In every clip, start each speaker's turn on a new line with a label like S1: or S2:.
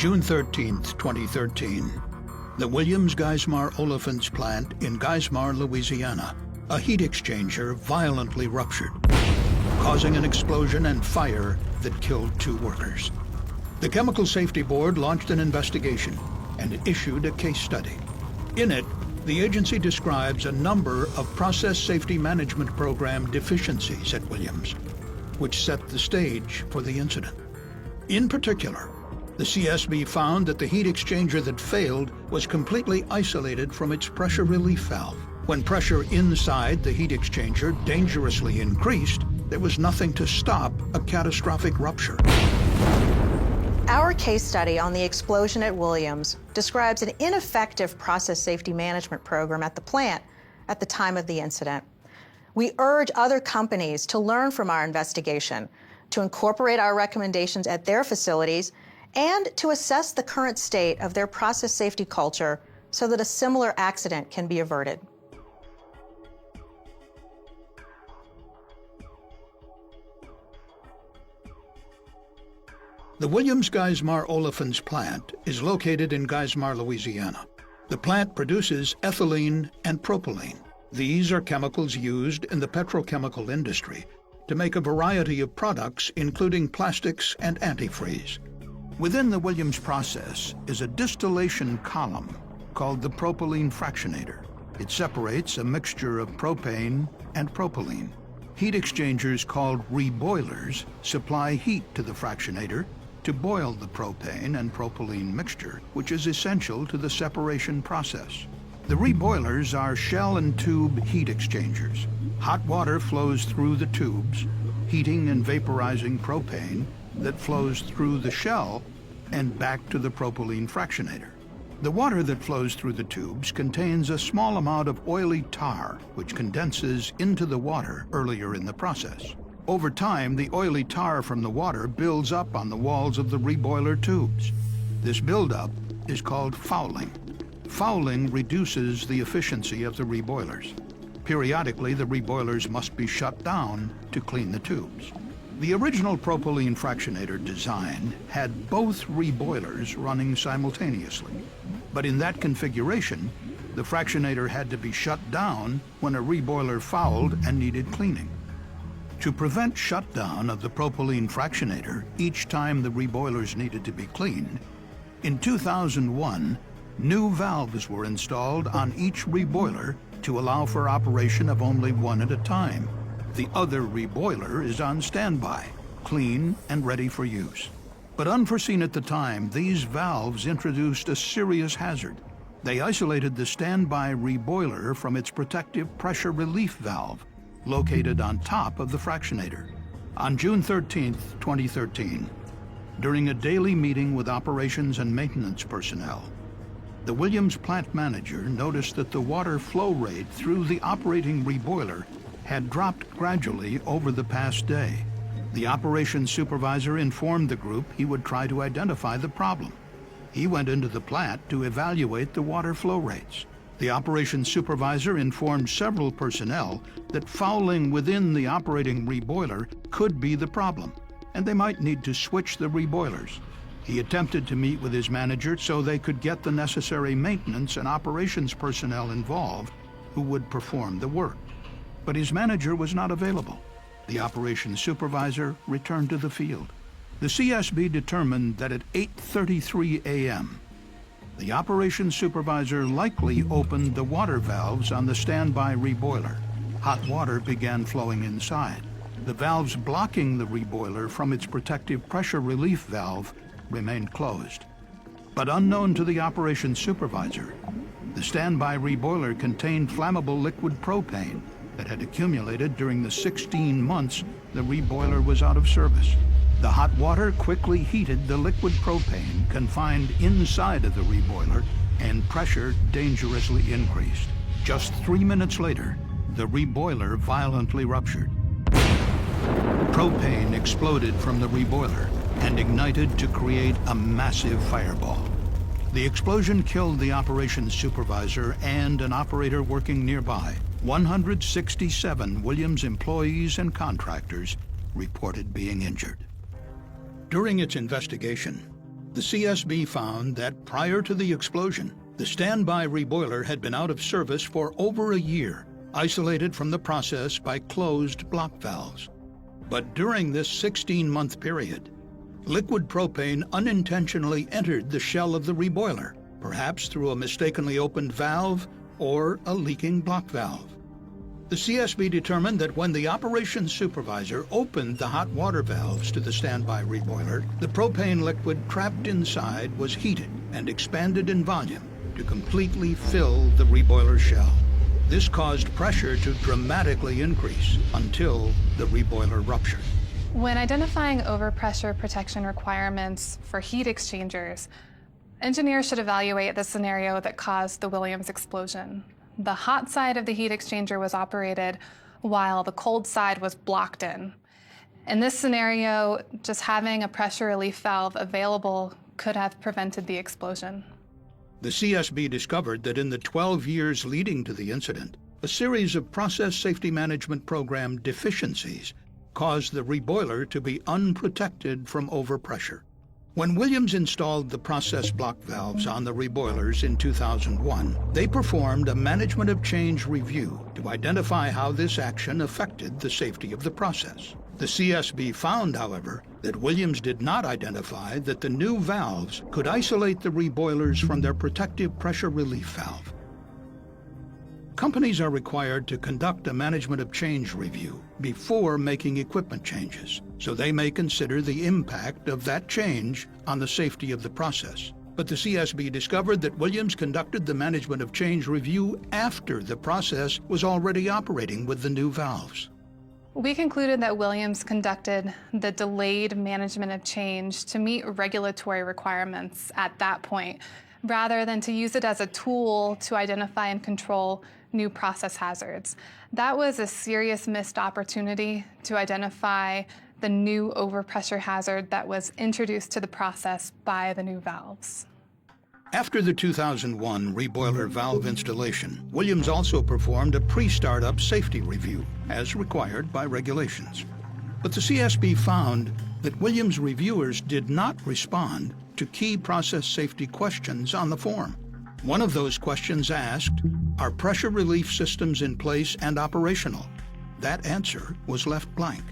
S1: June 13, 2013. The Williams Geismar Olefins plant in Geismar, Louisiana. A heat exchanger violently ruptured, causing an explosion and fire that killed 2 workers. The Chemical Safety Board launched an investigation and issued a case study. In it, the agency describes a number of process safety management program deficiencies at Williams, which set the stage for the incident. In particular, the CSB found that the heat exchanger that failed was completely isolated from its pressure relief valve. When pressure inside the heat exchanger dangerously increased, there was nothing to stop a catastrophic rupture.
S2: Our case study on the explosion at Williams describes an ineffective process safety management program at the plant at the time of the incident. We urge other companies to learn from our investigation, to incorporate our recommendations at their facilities, and to assess the current state of their process safety culture so that a similar accident can be averted.
S1: The Williams Geismar Olefins plant is located in Geismar, Louisiana. The plant produces ethylene and propylene. These are chemicals used in the petrochemical industry to make a variety of products, including plastics and antifreeze. Within the Williams process is a distillation column called the propylene fractionator. It separates a mixture of propane and propylene. Heat exchangers called reboilers supply heat to the fractionator to boil the propane and propylene mixture, which is essential to the separation process. The reboilers are shell and tube heat exchangers. Hot water flows through the tubes, heating and vaporizing propane that flows through the shell and back to the propylene fractionator. The water that flows through the tubes contains a small amount of oily tar, which condenses into the water earlier in the process. Over time, the oily tar from the water builds up on the walls of the reboiler tubes. This buildup is called fouling. Fouling reduces the efficiency of the reboilers. Periodically, the reboilers must be shut down to clean the tubes. The original propylene fractionator design had both reboilers running simultaneously. But in that configuration, the fractionator had to be shut down when a reboiler fouled and needed cleaning. To prevent shutdown of the propylene fractionator each time the reboilers needed to be cleaned, in 2001, new valves were installed on each reboiler to allow for operation of only one at a time. The other reboiler is on standby, clean and ready for use. But unforeseen at the time, these valves introduced a serious hazard. They isolated the standby reboiler from its protective pressure relief valve, located on top of the fractionator. On June 13, 2013, during a daily meeting with operations and maintenance personnel, the Williams plant manager noticed that the water flow rate through the operating reboiler had dropped gradually over the past day. The operations supervisor informed the group he would try to identify the problem. He went into the plant to evaluate the water flow rates. The operations supervisor informed several personnel that fouling within the operating reboiler could be the problem, and they might need to switch the reboilers. He attempted to meet with his manager so they could get the necessary maintenance and operations personnel involved who would perform the work. But his manager was not available. The operations supervisor returned to the field. The CSB determined that at 8:33 a.m., the operations supervisor likely opened the water valves on the standby reboiler. Hot water began flowing inside. The valves blocking the reboiler from its protective pressure relief valve remained closed. But unknown to the operations supervisor, the standby reboiler contained flammable liquid propane that had accumulated during the 16 months the reboiler was out of service. The hot water quickly heated the liquid propane confined inside of the reboiler, and pressure dangerously increased. Just 3 minutes later, the reboiler violently ruptured. Propane exploded from the reboiler and ignited to create a massive fireball. The explosion killed the operations supervisor and an operator working nearby. 167 Williams employees and contractors reported being injured. During its investigation, The CSB found that prior to the explosion, the standby reboiler had been out of service for over a year, isolated from the process by closed block valves. But during this 16-month period, liquid propane unintentionally entered the shell of the reboiler, perhaps through a mistakenly opened valve or a leaking block valve. The CSB determined that when the operations supervisor opened the hot water valves to the standby reboiler, the propane liquid trapped inside was heated and expanded in volume to completely fill the reboiler shell. This caused pressure to dramatically increase until the reboiler ruptured.
S3: When identifying overpressure protection requirements for heat exchangers, engineers should evaluate the scenario that caused the Williams explosion. The hot side of the heat exchanger was operated while the cold side was blocked in. In this scenario, just having a pressure relief valve available could have prevented the explosion.
S1: The CSB discovered that in the 12 years leading to the incident, a series of process safety management program deficiencies caused the reboiler to be unprotected from overpressure. When Williams installed the process block valves on the reboilers in 2001, they performed a management of change review to identify how this action affected the safety of the process. The CSB found, however, that Williams did not identify that the new valves could isolate the reboilers from their protective pressure relief valve. Companies are required to conduct a management of change review before making equipment changes, so they may consider the impact of that change on the safety of the process. But the CSB discovered that Williams conducted the management of change review after the process was already operating with the new valves.
S3: We concluded that Williams conducted the delayed management of change to meet regulatory requirements at that point, rather than to use it as a tool to identify and control new process hazards. That was a serious missed opportunity to identify the new overpressure hazard that was introduced to the process by the new valves.
S1: After the 2001 reboiler valve installation, Williams also performed a pre-startup safety review, as required by regulations. But the CSB found that Williams reviewers did not respond to key process safety questions on the form. One of those questions asked, "Are pressure relief systems in place and operational?" That answer was left blank.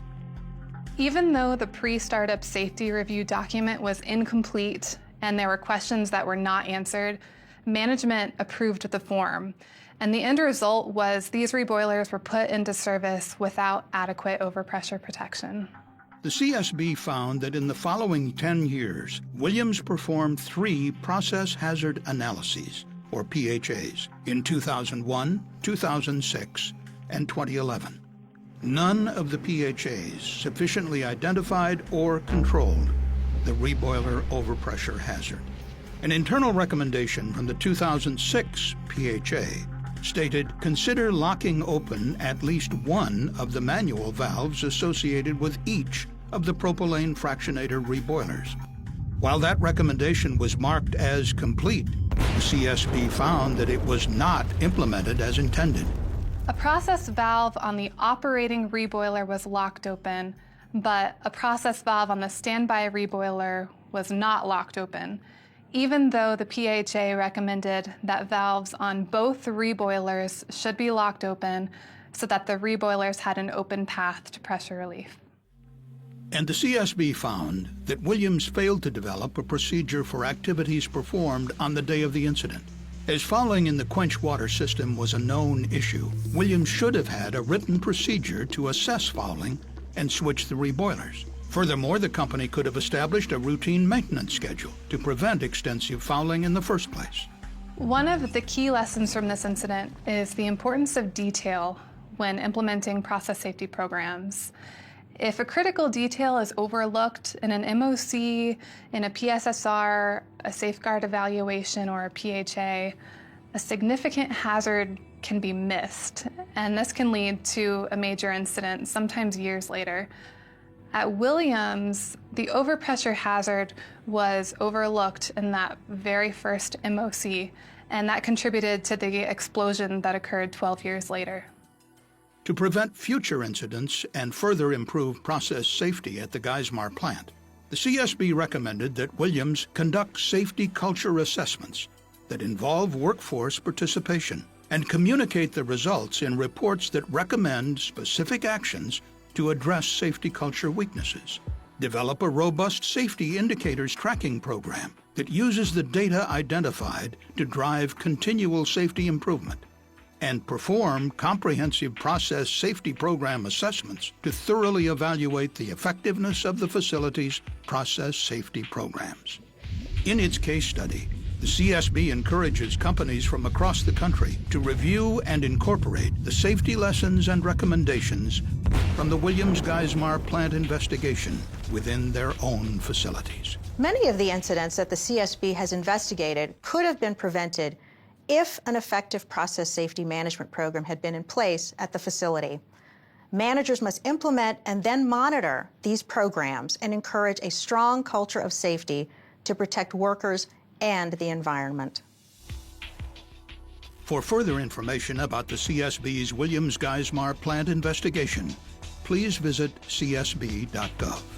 S3: Even though the pre-startup safety review document was incomplete and there were questions that were not answered, management approved the form. And the end result was these reboilers were put into service without adequate overpressure protection.
S1: The CSB found that in the following 10 years, Williams performed 3 process hazard analyses, or PHAs, in 2001, 2006, and 2011. None of the PHAs sufficiently identified or controlled the reboiler overpressure hazard. An internal recommendation from the 2006 PHA stated, "Consider locking open at least one of the manual valves associated with each of the propylene fractionator reboilers." While that recommendation was marked as complete, the CSB found that it was not implemented as intended.
S3: A process valve on the operating reboiler was locked open, but a process valve on the standby reboiler was not locked open, even though the PHA recommended that valves on both reboilers should be locked open so that the reboilers had an open path to pressure relief.
S1: And the CSB found that Williams failed to develop a procedure for activities performed on the day of the incident. As fouling in the quench water system was a known issue, Williams should have had a written procedure to assess fouling and switch the reboilers. Furthermore, the company could have established a routine maintenance schedule to prevent extensive fouling in the first place.
S3: One of the key lessons from this incident is the importance of detail when implementing process safety programs. If a critical detail is overlooked in an MOC, in a PSSR, a safeguard evaluation, or a PHA, a significant hazard can be missed, and this can lead to a major incident, sometimes years later. At Williams, the overpressure hazard was overlooked in that very first MOC, and that contributed to the explosion that occurred 12 years later.
S1: To prevent future incidents and further improve process safety at the Geismar plant, The CSB recommended that Williams conduct safety culture assessments that involve workforce participation and communicate the results in reports that recommend specific actions to address safety culture weaknesses. Develop a robust safety indicators tracking program that uses the data identified to drive continual safety improvement, and perform comprehensive process safety program assessments to thoroughly evaluate the effectiveness of the facility's process safety programs. In its case study, the CSB encourages companies from across the country to review and incorporate the safety lessons and recommendations from the Williams Geismar plant investigation within their own facilities.
S2: Many of the incidents that the CSB has investigated could have been prevented if an effective process safety management program had been in place at the facility. Managers must implement and then monitor these programs and encourage a strong culture of safety to protect workers and the environment.
S1: For further information about the CSB's Williams Geismar plant investigation, please visit csb.gov.